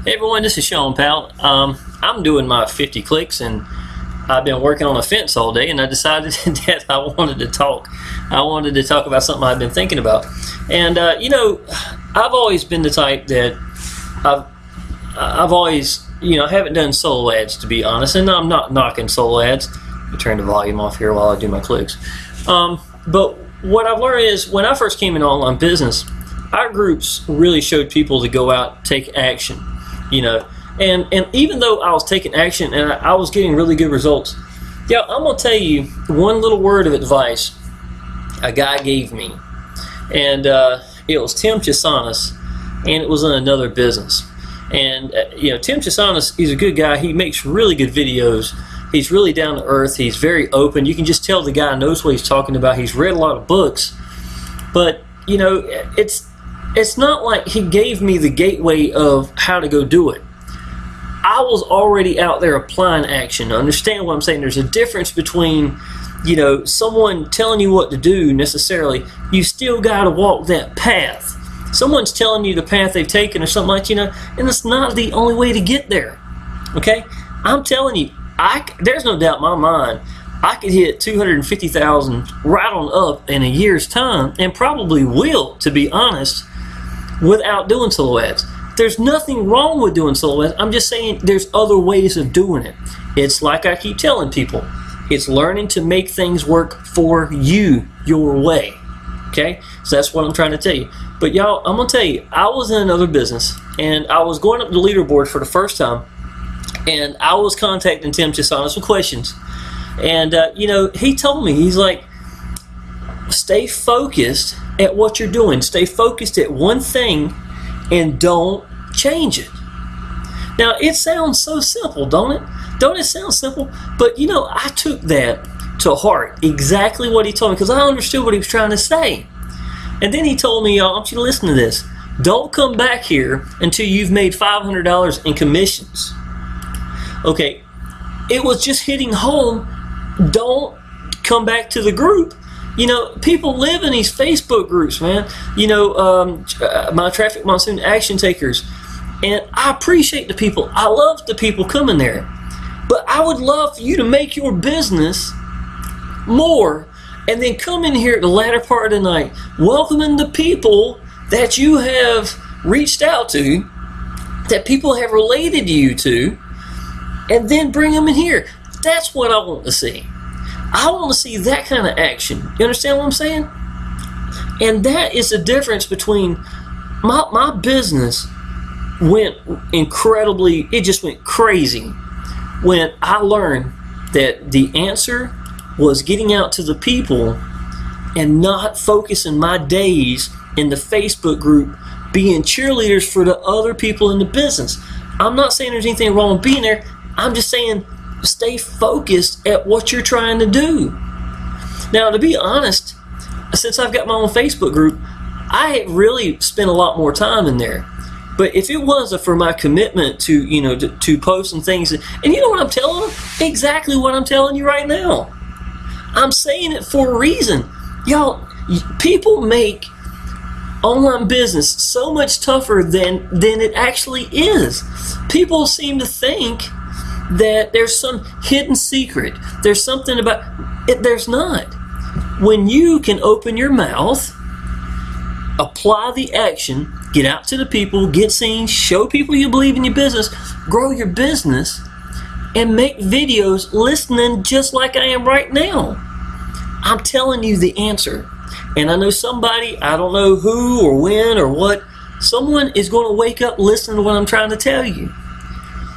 Hey everyone, this is Shawn Powell. I'm doing my 50 clicks and I've been working on a fence all day, and I decided that I wanted to talk. I wanted to talk about something I've been thinking about. And you know, I've always been the type that I've always, I haven't done solo ads, to be honest, and I'm not knocking solo ads. Let me turn the volume off here while I do my clicks. But what I've learned is when I first came in online business, our groups really showed people to go out, take action. And even though I was taking action and I was getting really good results, I'm gonna tell you one little word of advice a guy gave me, and it was Tim Chisanis, and it was in another business. And Tim Chisanis, he's a good guy. He makes really good videos. He's really down to earth. He's very open. You can just tell the guy knows what he's talking about. He's read a lot of books, but it's not like he gave me the gateway of how to go do it. I was already out there applying action. Understand what I'm saying? There's a difference between, someone telling you what to do necessarily. You still got to walk that path. Someone's telling you the path they've taken or something like, and it's not the only way to get there. Okay? I'm telling you, there's no doubt in my mind I could hit 250,000 right on up in a year's time, and probably will, to be honest, without doing solo ads. There's nothing wrong with doing solo ads. I'm just saying there's other ways of doing it. It's like I keep telling people, it's learning to make things work for you, your way. Okay? So that's what I'm trying to tell you. But y'all, I'm going to tell you, I was in another business, and I was going up the leaderboard for the first time, and I was contacting Tim Chisanis with questions. And, he told me, he's like, stay focused at what you're doing. Stay focused at one thing and don't change it. Now, it sounds so simple, don't it? Don't it sound simple? But, I took that to heart, exactly what he told me, because I understood what he was trying to say. And then he told me, I want you to listen to this. Don't come back here until you've made $500 in commissions. Okay, it was just hitting home. Don't come back to the group. People live in these Facebook groups, man. My Traffic Monsoon action takers. And I appreciate the people. I love the people coming there. But I would love for you to make your business more, and then come in here at the latter part of the night, welcoming the people that you have reached out to, that people have related you to, and then bring them in here. That's what I want to see. I want to see that kind of action. You understand what I'm saying? And that is the difference between my business went incredibly, it just went crazy when I learned that the answer was getting out to the people and not focusing my days in the Facebook group being cheerleaders for the other people in the business. I'm not saying there's anything wrong with being there. I'm just saying stay focused at what you're trying to do. Now, to be honest, since I've got my own Facebook group, I really spent a lot more time in there. But if it wasn't for my commitment to, to post and things, and you know what I'm telling them? Exactly what I'm telling you right now. I'm saying it for a reason. Y'all, people make online business so much tougher than it actually is. People seem to think that there's some hidden secret. There's something about it. There's not. When you can open your mouth, apply the action, get out to the people, get seen, show people you believe in your business, grow your business, and make videos listening just like I am right now. I'm telling you the answer. And I know somebody, I don't know who or when or what, someone is going to wake up listening to what I'm trying to tell you.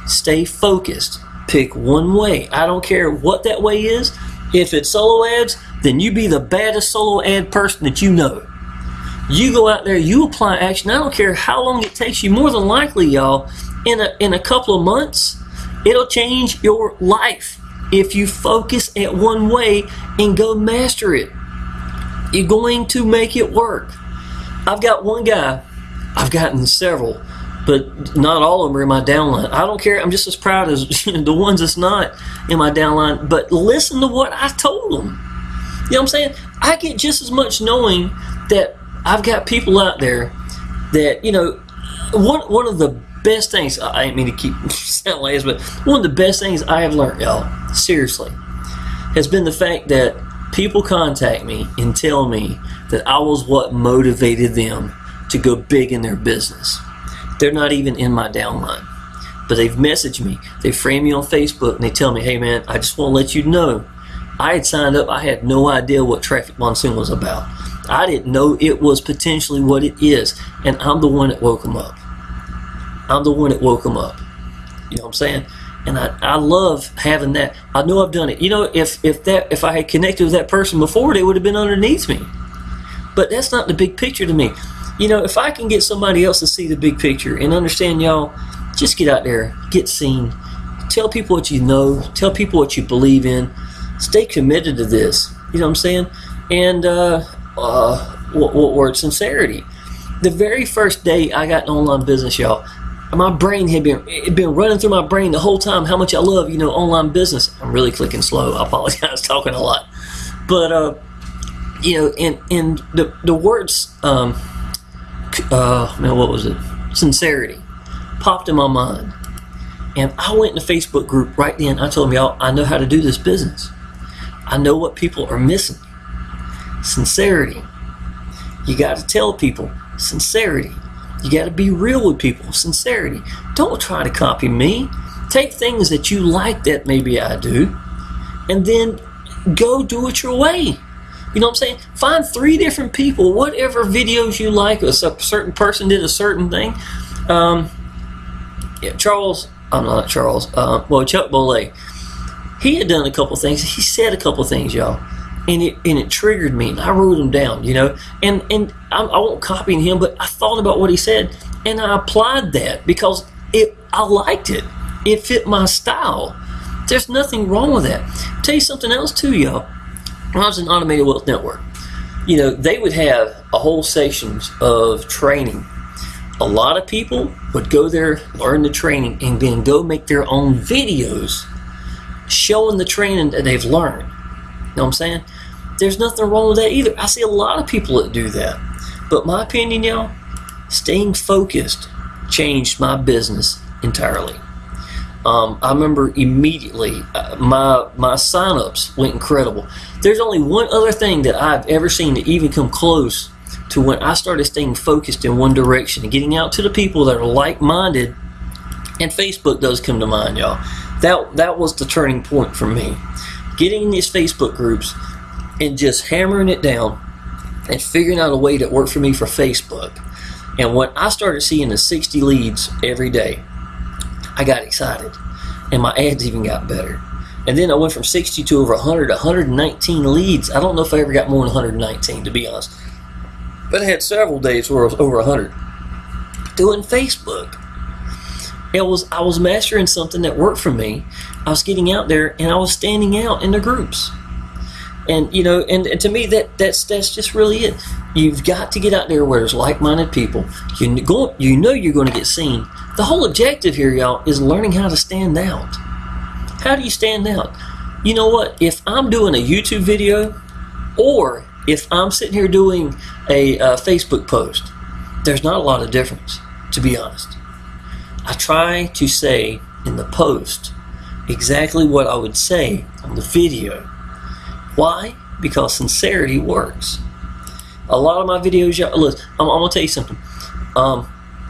Stay focused. Pick one way. I don't care what that way is. If it's solo ads, then you be the baddest solo ad person that you know. You go out there, you apply action. I don't care how long it takes you. More than likely, y'all, in a couple of months, it'll change your life if you focus at one way and go master it. You're going to make it work. I've got one guy. I've gotten several, but not all of them are in my downline. I don't care. I'm just as proud as the ones that's not in my downline. But listen to what I told them. You know what I'm saying? I get just as much knowing that I've got people out there that, one of the best things, I ain't mean to keep sounding like this, but one of the best things I have learned, y'all, seriously, has been the fact that people contact me and tell me that I was what motivated them to go big in their business. They're not even in my downline, but they've messaged me, they frame me on Facebook, and they tell me, hey man, I just want to let you know, I had signed up, I had no idea what Traffic Monsoon was about. I didn't know it was potentially what it is, and I'm the one that woke them up. I'm the one that woke them up. You know what I'm saying? And I love having that. I know I've done it. You know, if I had connected with that person before, they would have been underneath me. But that's not the big picture to me. You know, if I can get somebody else to see the big picture and understand, y'all, just get out there, get seen, tell people what you know, tell people what you believe in, stay committed to this. You know what I'm saying? And what word? Sincerity. The very first day I got an online business, y'all, my brain had been running through my brain the whole time how much I love, you know, online business. I'm really clicking slow. I apologize, talking a lot. But you know, and the words, man, what was it? Sincerity popped in my mind, and I went in the Facebook group right then. I told them, y'all, I know how to do this business. I know what people are missing. Sincerity. You got to tell people. Sincerity. You got to be real with people. Sincerity. Don't try to copy me. Take things that you like that maybe I do, and then go do it your way. You know what I'm saying? Find 3 different people, whatever videos you like, a certain person did a certain thing. Yeah, Chuck Bolle. He had done a couple things. He said a couple things, y'all. And it triggered me, and I wrote them down, you know. And I won't copy him, but I thought about what he said, and I applied that because I liked it. It fit my style. There's nothing wrong with that. I'll tell you something else too, y'all. When I was in Automated Wealth Network, you know, they would have a whole sections of training. A lot of people would go there, learn the training, and then go make their own videos showing the training that they've learned. You know what I'm saying? There's nothing wrong with that either. I see a lot of people that do that. But my opinion, y'all, staying focused changed my business entirely. I remember immediately my sign-ups went incredible. There's only one other thing that I've ever seen that even come close to when I started staying focused in one direction and getting out to the people that are like-minded, and Facebook does come to mind, y'all. That was the turning point for me. Getting in these Facebook groups and just hammering it down and figuring out a way that worked for me for Facebook. And when I started seeing the 60 leads every day, I got excited, and my ads even got better. And then I went from 60 to over 100, 119 leads. I don't know if I ever got more than 119, to be honest. But I had several days where I was over 100 doing Facebook. I was mastering something that worked for me. I was getting out there, and I was standing out in the groups. And you know, and to me, that's just really it. You've got to get out there where there's like-minded people. You know you're going to get seen. The whole objective here, y'all, is learning how to stand out. How do you stand out? You know what? If I'm doing a YouTube video, or if I'm sitting here doing a Facebook post, there's not a lot of difference, to be honest. I try to say in the post exactly what I would say on the video. Why? Because sincerity works. A lot of my videos, y'all, look, I'm going to tell you something.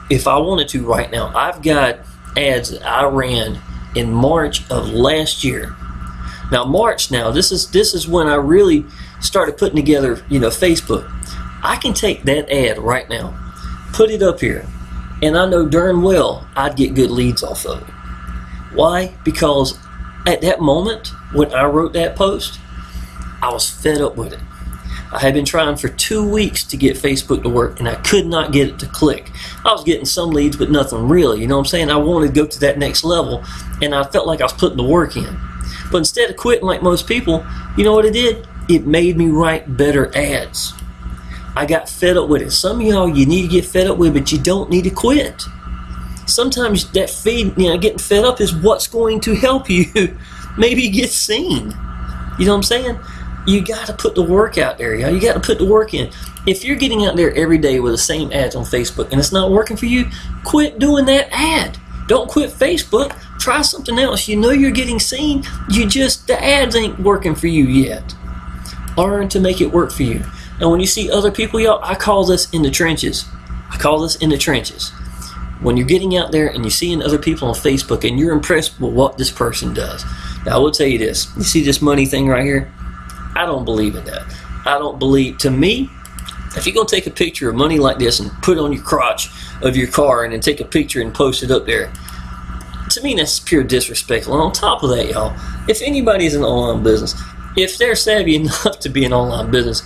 If I wanted to right now, I've got ads that I ran in March of last year. Now, this is when I really started putting together, you know, Facebook. I can take that ad right now, put it up here, and I know darn well I'd get good leads off of it. Why? Because at that moment, when I wrote that post, I was fed up with it. I had been trying for 2 weeks to get Facebook to work, and I could not get it to click. I was getting some leads, but nothing really. You know what I'm saying? I wanted to go to that next level, and I felt like I was putting the work in. But instead of quitting like most people, you know what it did? It made me write better ads. I got fed up with it. Some of y'all, you need to get fed up with it, but you don't need to quit. Sometimes that getting fed up is what's going to help you maybe get seen. You know what I'm saying? You got to put the work out there, y'all. You got to put the work in. If you're getting out there every day with the same ads on Facebook and it's not working for you, quit doing that ad. Don't quit Facebook. Try something else. You know you're getting seen. The ads ain't working for you yet. Learn to make it work for you. And when you see other people, y'all, I call this in the trenches. I call this in the trenches. When you're getting out there and you're seeing other people on Facebook and you're impressed with what this person does. Now, I will tell you this. You see this money thing right here? I don't believe in that. I don't believe, to me, if you're going to take a picture of money like this and put it on your crotch of your car and then take a picture and post it up there, to me, that's pure disrespectful. And on top of that, y'all, if anybody's in online business, if they're savvy enough to be in online business,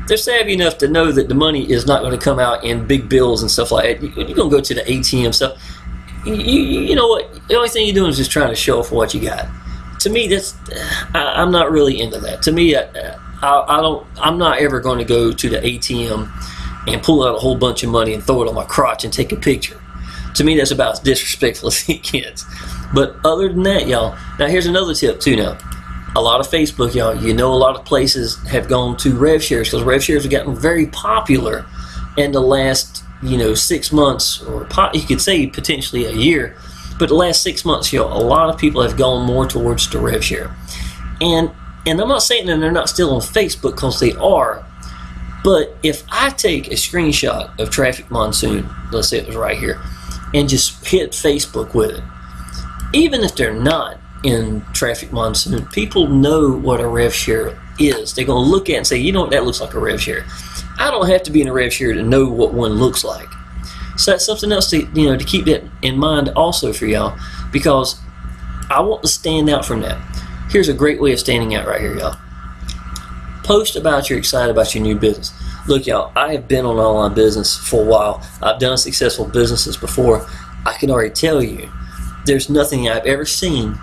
they're savvy enough to know that the money is not going to come out in big bills and stuff like that. You're going to go to the ATM stuff. You know what? The only thing you're doing is just trying to show off what you got. To me, I'm not really into that. To me, I'm not ever going to go to the ATM and pull out a whole bunch of money and throw it on my crotch and take a picture. To me, that's about as disrespectful as it gets. But other than that, y'all, now here's another tip too now. A lot of Facebook, y'all, you know, a lot of places have gone to rev shares because rev shares have gotten very popular in the last, 6 months, or you could say potentially a year. But the last 6 months, y'all, a lot of people have gone more towards the rev share. And I'm not saying that they're not still on Facebook, because they are. But if I take a screenshot of Traffic Monsoon, let's say it was right here, and just hit Facebook with it, even if they're not in Traffic Monsoon, people know what a rev share is. They're going to look at it and say, you know what, that looks like a rev share. I don't have to be in a rev share to know what one looks like. So that's something else to to keep that in mind also for y'all, because I want to stand out from that. Here's a great way of standing out right here, y'all. Post about you're excited about your new business. Look, y'all, I have been on online business for a while. I've done successful businesses before. I can already tell you, there's nothing I've ever seen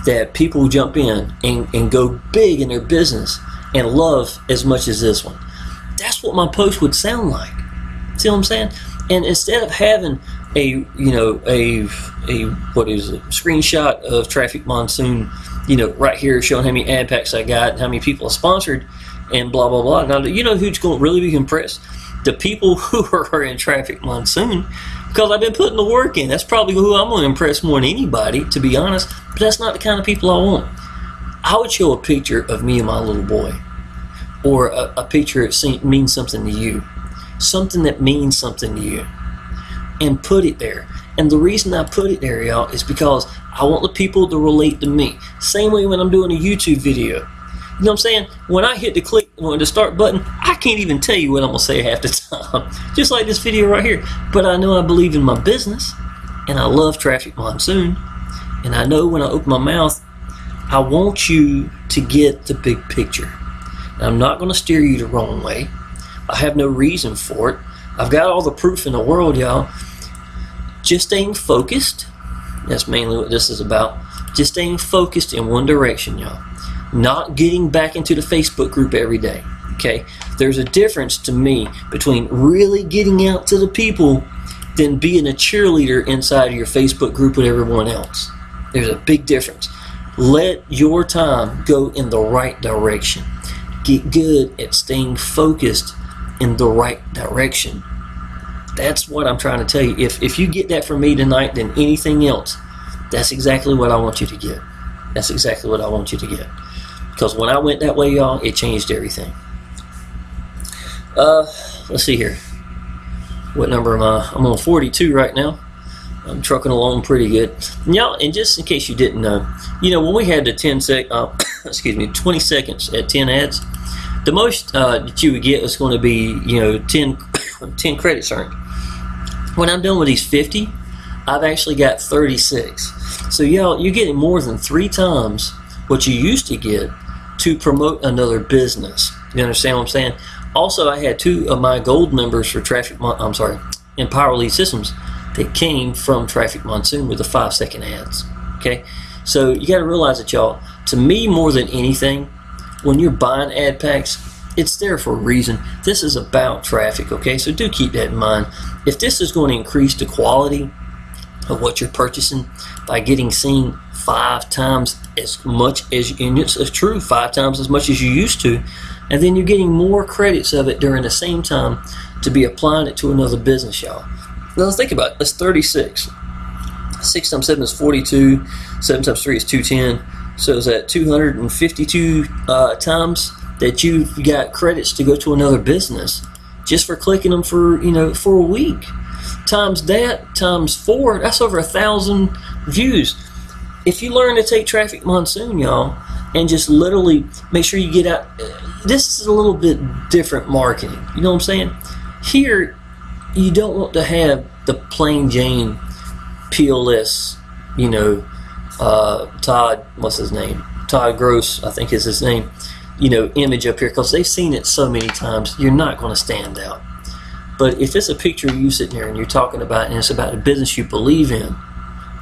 that people jump in and go big in their business and love as much as this one. That's what my post would sound like. See what I'm saying? And instead of having a screenshot of Traffic Monsoon, right here showing how many ad packs I got and how many people are sponsored and blah blah blah. Now, you know who's going to really be impressed? The people who are in Traffic Monsoon, because I've been putting the work in. That's probably who I'm going to impress more than anybody, to be honest. But that's not the kind of people I want. I would show a picture of me and my little boy, or a picture that means something to you, something that means something to you, and put it there. And the reason I put it there, y'all, is because I want the people to relate to me. Same way when I'm doing a YouTube video. You know what I'm saying? When I hit the start button, I can't even tell you what I'm going to say half the time. Just like this video right here. But I know I believe in my business, and I love Traffic Monsoon. And I know when I open my mouth, I want you to get the big picture. And I'm not going to steer you the wrong way. I have no reason for it. I've got all the proof in the world, y'all. Just staying focused. That's mainly what this is about. Just staying focused in one direction, y'all. Not getting back into the Facebook group every day. Okay? There's a difference to me between really getting out to the people than being a cheerleader inside of your Facebook group with everyone else. There's a big difference. Let your time go in the right direction. Get good at staying focused in the right direction. That's what I'm trying to tell you. If you get that from me tonight, then anything else, that's exactly what I want you to get. That's exactly what I want you to get. Because when I went that way, y'all, it changed everything. Let's see here. What number am I? I'm on 42 right now. I'm trucking along pretty good. Y'all, and just in case you didn't know, when we had the 20 seconds at 10 ads, the most that you would get was going to be, 10 credits earned. When I'm done with these 50, I've actually got 36. So y'all, you're getting more than 3 times what you used to get to promote another business. You understand what I'm saying? Also, I had 2 of my gold members for Powell Lead Systems that came from Traffic Monsoon with the 5-second ads. Okay, so you got to realize that, y'all. To me, more than anything, when you're buying ad packs, it's there for a reason. This is about traffic. Okay, so do keep that in mind. If this is going to increase the quality of what you're purchasing by getting seen 5 times as much as, and it's true, 5 times as much as you used to, And then you're getting more credits of it during the same time to be applying it to another business, y'all. Now let's think about it. That's 36. 6 times 7 is 42. 7 times 3 is 210. So is that 252 times that you've got credits to go to another business just for clicking them for, for a week. Times that, times 4, that's over 1,000 views. If you learn to take Traffic Monsoon, y'all, and just literally make sure you get out, this is a little bit different marketing. You know what I'm saying? Here, you don't want to have the plain Jane PLS, Todd, what's his name? Todd Gross, I think is his name, image up here, because they've seen it so many times. You're not going to stand out. But if it's a picture of you sitting there and you're talking about, and it's about a business you believe in,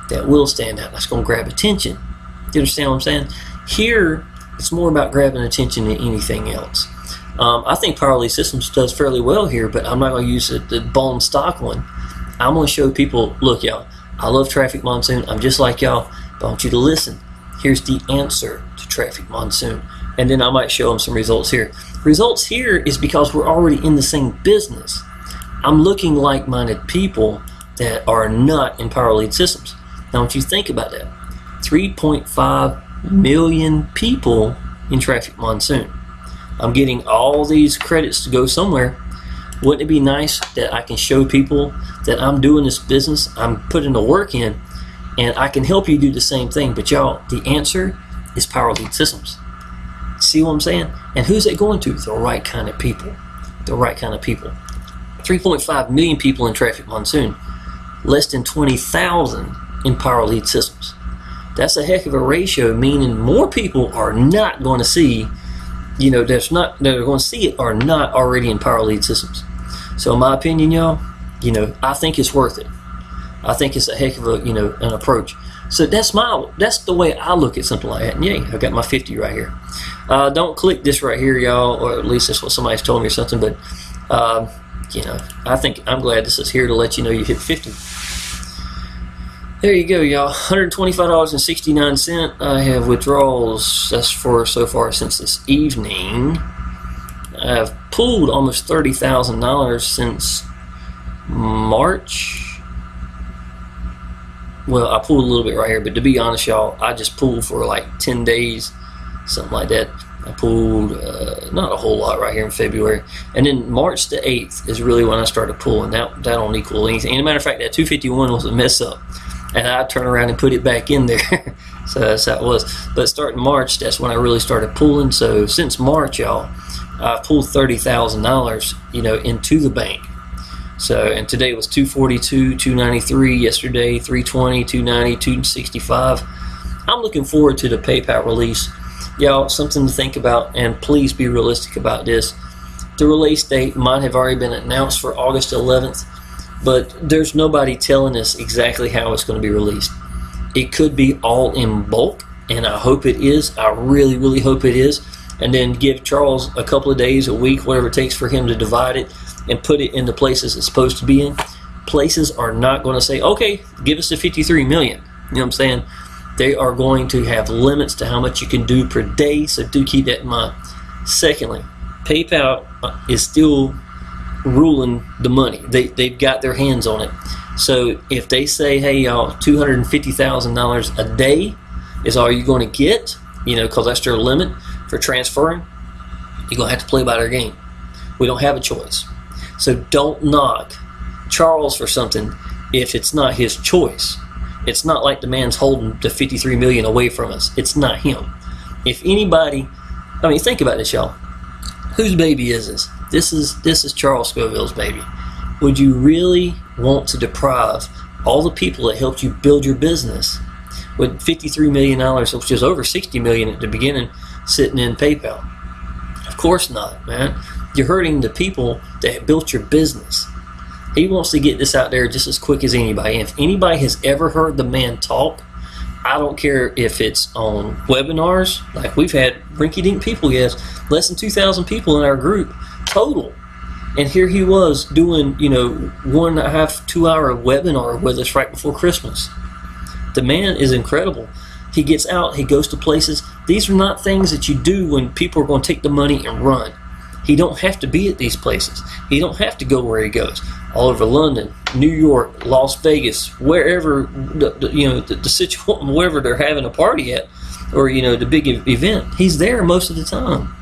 that will stand out. That's going to grab attention. You understand what I'm saying? Here, it's more about grabbing attention than anything else. I think Power Lead Systems does fairly well here, but I'm not going to use the bone stock one. I'm going to show people, look, y'all, I love Traffic Monsoon. I'm just like y'all, but I want you to listen. Here's the answer to Traffic Monsoon. And then I might show them some results here. Results here is because we're already in the same business. I'm looking like-minded people that are not in Power Lead Systems. Now, I want you to think about that. 3.5 million people in Traffic Monsoon. I'm getting all these credits to go somewhere. Wouldn't it be nice that I can show people that I'm doing this business, I'm putting the work in, and I can help you do the same thing? But y'all, the answer is Power Lead Systems. See what I'm saying? And who's it going to? The right kind of people. The right kind of people. 3.5 million people in Traffic Monsoon. Less than 20,000 in Power Lead Systems. That's a heck of a ratio, meaning more people are not going to see, that are going to see it are not already in Power Lead Systems. So in my opinion, y'all, I think it's worth it. I think it's a heck of a, an approach. So that's the way I look at something like that. And yay, I got my 50 right here. Don't click this right here, y'all, or at least that's what somebody's told me or something, but I think I'm glad this is here to let you know you hit 50. There you go, y'all. $125.69. I have withdrawals. That's for so far since this evening. I've pulled almost $30,000 since March. Well, I pulled a little bit right here, but to be honest, y'all, I just pulled for like 10 days, something like that. I pulled not a whole lot right here in February. And then March the 8th is really when I started pulling. That don't equal anything. And as a matter of fact, that 251 was a mess up. And I turned around and put it back in there. So that's how it was. But starting March, that's when I really started pulling. So since March, y'all, I've pulled $30,000, into the bank. So, and today was 242, 293, yesterday 320, 290, 265. I'm looking forward to the PayPal release. Y'all, something to think about, and please be realistic about this. The release date might have already been announced for August 11th, but there's nobody telling us exactly how it's going to be released. It could be all in bulk, and I hope it is. I really, really hope it is. And then give Charles a couple of days, a week, whatever it takes for him to divide it and put it in the places it's supposed to be in. Places are not going to say, okay, give us the 53 million. You know what I'm saying? They are going to have limits to how much you can do per day, so do keep that in mind. Secondly, PayPal is still ruling the money. They've got their hands on it. So if they say, hey, y'all, $250,000 a day is all you're going to get, because that's their limit for transferring, you're going to have to play by their game. We don't have a choice. So don't knock Charles for something if it's not his choice. It's not like the man's holding the 53 million away from us. It's not him. If anybody, think about this, y'all. Whose baby is this? This is Charles Scoville's baby. Would you really want to deprive all the people that helped you build your business with $53 million, which is over $60 million at the beginning, sitting in PayPal? Of course not, man. You're hurting the people that built your business. He wants to get this out there just as quick as anybody. And if anybody has ever heard the man talk, I don't care if it's on webinars, like we've had rinky-dink people, he has less than 2,000 people in our group total. And here he was doing, 1.5, 2 hour webinar with us right before Christmas. The man is incredible. He gets out, he goes to places. These are not things that you do when people are going to take the money and run. He don't have to be at these places. He don't have to go where he goes. All over London, New York, Las Vegas, wherever the situation, wherever they're having a party at, or the big event, he's there most of the time.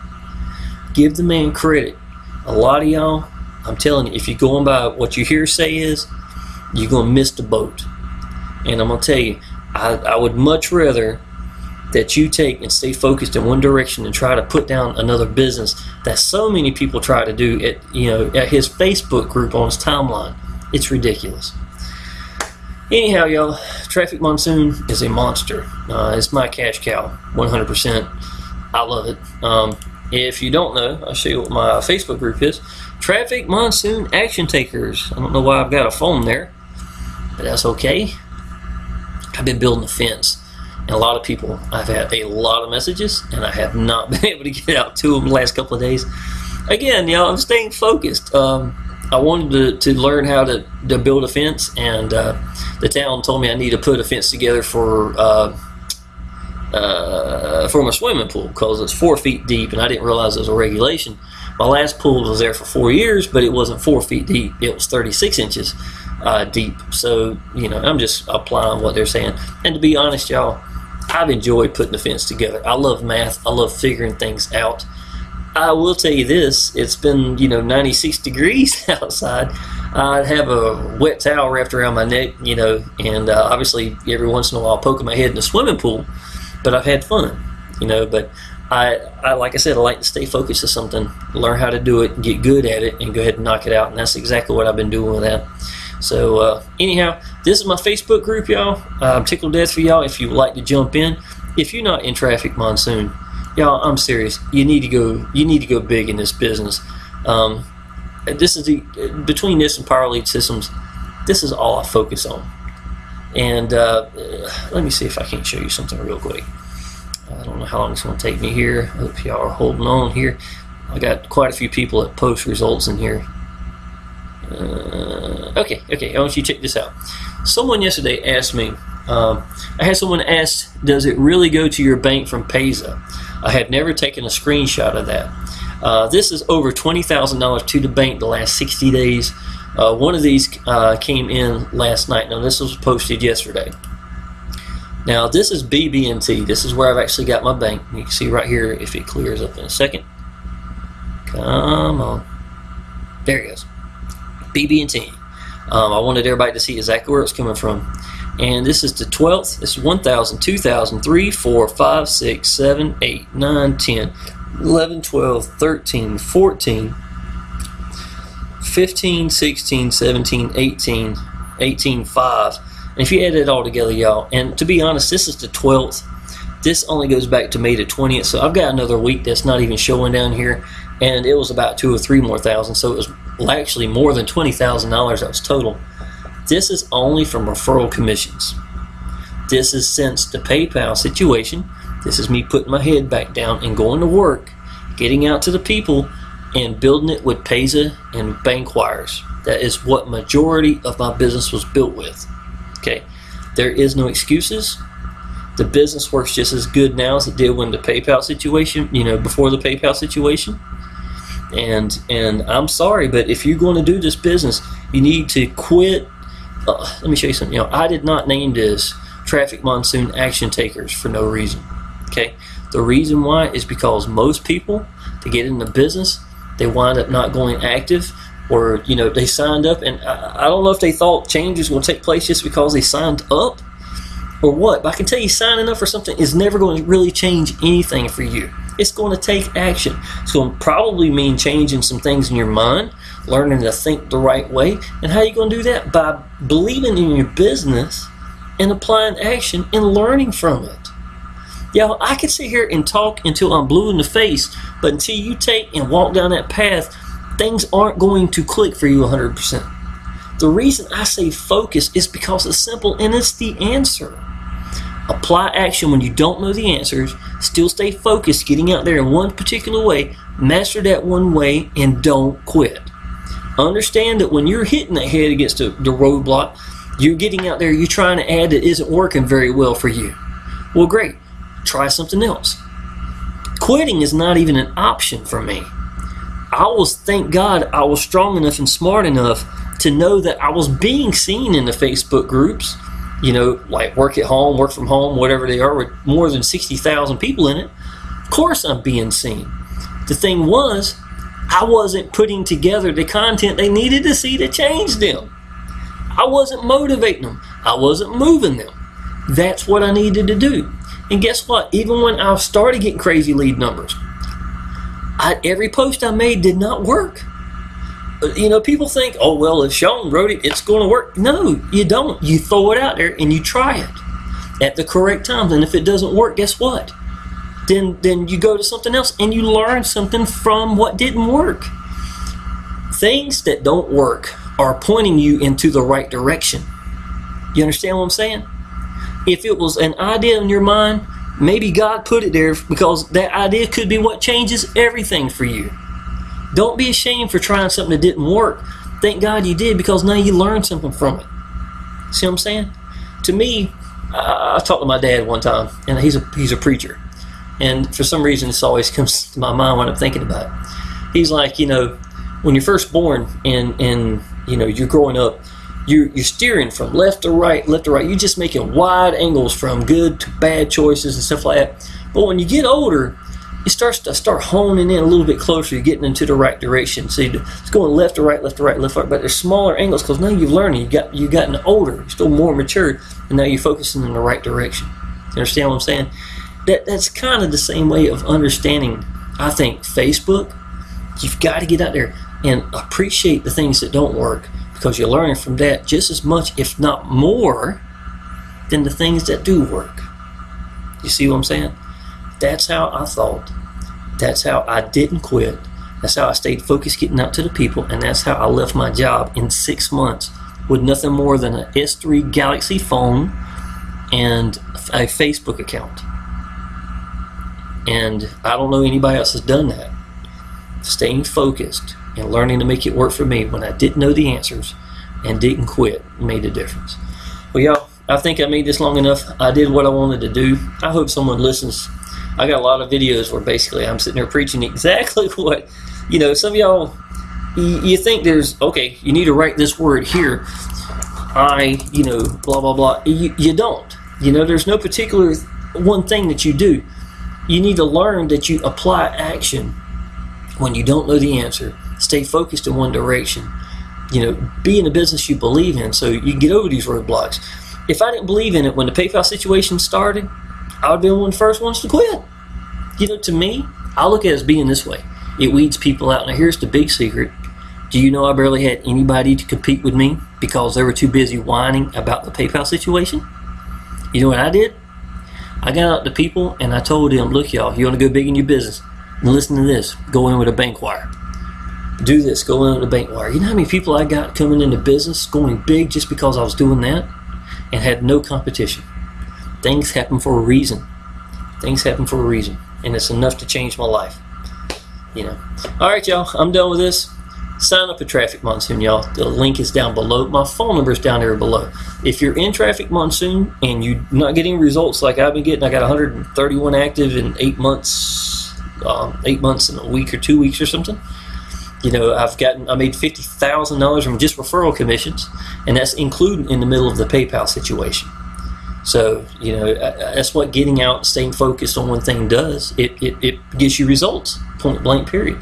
Give the man credit. A lot of y'all, I'm telling you, if you're going by what your hearsay is, you're going to miss the boat. And I'm going to tell you, I would much rather that you take and stay focused in one direction and try to put down another business that so many people try to do at his Facebook group on his timeline. It's ridiculous. Anyhow, y'all, Traffic Monsoon is a monster. It's my cash cow, 100%. I love it. If you don't know, I'll show you what my Facebook group is. Traffic Monsoon Action Takers. I don't know why I've got a phone there, but that's okay. I've been building a fence. And a lot of people, I've had a lot of messages, and I have not been able to get out to them the last couple of days. Again, I'm staying focused. I wanted to learn how to build a fence, and the town told me I need to put a fence together for my swimming pool because it's 4 feet deep, and I didn't realize it was a regulation. My last pool was there for 4 years, but it wasn't 4 feet deep. It was 36 inches deep. So, I'm just applying what they're saying. And to be honest, y'all, I've enjoyed putting the fence together. I love math. I love figuring things out. I will tell you this, it's been 96 degrees outside. I'd have a wet towel wrapped around my neck, and obviously every once in a while poking my head in the swimming pool, but I've had fun, but I like I said, I like to stay focused to something, learn how to do it, get good at it, and go ahead and knock it out, and that's exactly what I've been doing with that. So anyhow, this is my Facebook group, y'all. I'm tickled to death for y'all if you would like to jump in. If you're not in Traffic Monsoon, y'all, I'm serious. You need to go big in this business. This is between this and Power Lead Systems, this is all I focus on. And let me see if I can't show you something real quick. I don't know how long it's going to take me here. I hope y'all are holding on here. I got quite a few people that post results in here. Okay, I want you to check this out. Someone yesterday asked me, I had someone ask, does it really go to your bank from Payza? I had never taken a screenshot of that. This is over $20,000 to the bank the last 60 days. One of these came in last night. Now this was posted yesterday. Now this is BB&T. This is where I've actually got my bank. You can see right here if it clears up in a second. Come on. There it goes. BB&T. I wanted everybody to see exactly where it's coming from. And this is the 12th. This is 1,000, 2,000, 3, 4, 5, 6, 7, 8, 9, 10, 11, 12, 13, 14, 15, 16, 17, 18, 18, 5. And if you add it all together, y'all, and to be honest, this is the 12th. This only goes back to May the 20th. So I've got another week that's not even showing down here. And it was about 2 or 3 more thousand. So it was actually more than $20,000 that was total. This is only from referral commissions. This is since the PayPal situation. This is me putting my head back down and going to work, getting out to the people and building it with Payza and bank wires. That is what majority of my business was built with. Okay, there is no excuses. The business works just as good now as it did when the PayPal situation, before the PayPal situation. And I'm sorry, but if you're going to do this business, you need to quit. Let me show you something. I did not name this Traffic Monsoon Action Takers for no reason. Okay, the reason why is because most people, to get into business, they wind up not going active, or they signed up, and I don't know if they thought change was going to take place just because they signed up, or what. But I can tell you, signing up for something is never going to really change anything for you. It's going to take action. It's going to probably mean changing some things in your mind, learning to think the right way. And how are you going to do that? By believing in your business and applying action and learning from it. Y'all, I can sit here and talk until I'm blue in the face, but until you take and walk down that path, things aren't going to click for you 100%. The reason I say focus is because it's simple and it's the answer. Apply action when you don't know the answers. Still stay focused, getting out there in one particular way. Master that one way and don't quit. Understand that when you're hitting that head against the roadblock, you're getting out there, you're trying to add that isn't working very well for you. Well, great. Try something else. Quitting is not even an option for me. Thank God, I was strong enough and smart enough to know that I was being seen in the Facebook groups, you know, like work at home, work from home, whatever they are, with more than 60,000 people in it. Of course I'm being seen. The thing was, I wasn't putting together the content they needed to see to change them. I wasn't motivating them. I wasn't moving them. That's what I needed to do. And guess what? Even when I started getting crazy lead numbers, every post I made did not work. You know, people think, oh, well, if Shawn wrote it, it's going to work. No, you don't. You throw it out there and you try it at the correct times. And if it doesn't work, guess what? Then you go to something else and you learn something from what didn't work. Things that don't work are pointing you into the right direction. You understand what I'm saying? If it was an idea in your mind, maybe God put it there because that idea could be what changes everything for you. Don't be ashamed for trying something that didn't work. Thank God you did, because now you learned something from it. See what I'm saying? To me, I talked to my dad one time, and he's a preacher. And for some reason, this always comes to my mind when I'm thinking about it. He's like, you know, when you're first born and you know, you're growing up, you're steering from left to right. You're just making wide angles from good to bad choices and stuff like that. But when you get older, it starts to honing in a little bit closer. You're getting into the right direction. So it's going left to right, left to right, left to right. But there's smaller angles because now you've learned. You've gotten older. You're still more mature, and now you're focusing in the right direction. You understand what I'm saying? That's kind of the same way of understanding, I think, Facebook. You've got to get out there and appreciate the things that don't work, because you're learning from that just as much, if not more, than the things that do work. You see what I'm saying? That's how I thought. That's how I didn't quit. That's how I stayed focused getting out to the people, and that's how I left my job in 6 months with nothing more than an S3 Galaxy phone and a Facebook account. And I don't know anybody else has done that. Staying focused and learning to make it work for me when I didn't know the answers and didn't quit made a difference. Well, y'all, I think I made this long enough. I did what I wanted to do. I hope someone listens. I got a lot of videos where basically I'm sitting there preaching exactly what, you know, some of y'all, you think there's, okay, you need to write this word here. You know, blah, blah, blah. You don't. You know, there's no particular one thing that you do. You need to learn that you apply action when you don't know the answer. Stay focused in one direction. You know, be in the business you believe in so you can get over these roadblocks. If I didn't believe in it when the PayPal situation started, I would have been one of the first ones to quit. You know, to me, I look at it as being this way. It weeds people out. Now, here's the big secret. Do you know I barely had anybody to compete with me because they were too busy whining about the PayPal situation? You know what I did? I got out to people and I told them, look, y'all, you want to go big in your business? And listen to this. Go in with a bank wire. Do this. Go in with a bank wire. You know how many people I got coming into business going big just because I was doing that and had no competition? Things happen for a reason. Things happen for a reason. And it's enough to change my life. You know. All right, y'all. I'm done with this. Sign up at Traffic Monsoon, y'all. The link is down below. My phone number is down there below. If you're in Traffic Monsoon and you're not getting results like I've been getting, I got 131 active in 8 months, 8 months and a week or 2 weeks or something. You know, I made $50,000 from just referral commissions, and that's including in the middle of the PayPal situation. So, you know, that's what getting out and staying focused on one thing does. It gives you results, point blank, period.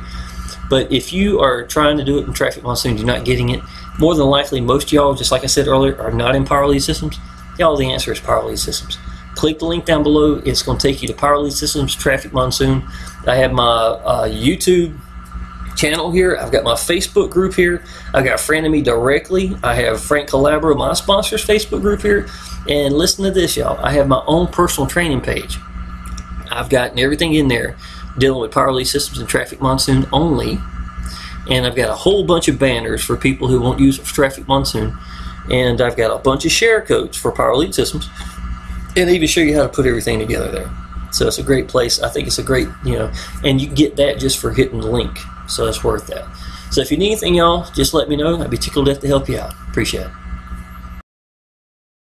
But if you are trying to do it in Traffic Monsoon, you're not getting it, more than likely, most of y'all, just like I said earlier, are not in Power Lead Systems. Y'all, the answer is Power Lead Systems. Click the link down below. It's going to take you to Power Lead Systems, Traffic Monsoon. I have my YouTube channel here. I've got my Facebook group here. I've got a friend of me directly. I have Frank Calabro, my sponsor's Facebook group here. And listen to this, y'all. I have my own personal training page. I've gotten everything in there dealing with Power Lead Systems and Traffic Monsoon only. And I've got a whole bunch of banners for people who won't use Traffic Monsoon. And I've got a bunch of share codes for Power Lead Systems. And I even show you how to put everything together there. So it's a great place. I think it's a great, you know, and you get that just for hitting the link. So it's worth that. So if you need anything, y'all, just let me know. I'd be tickled to death to help you out. Appreciate it.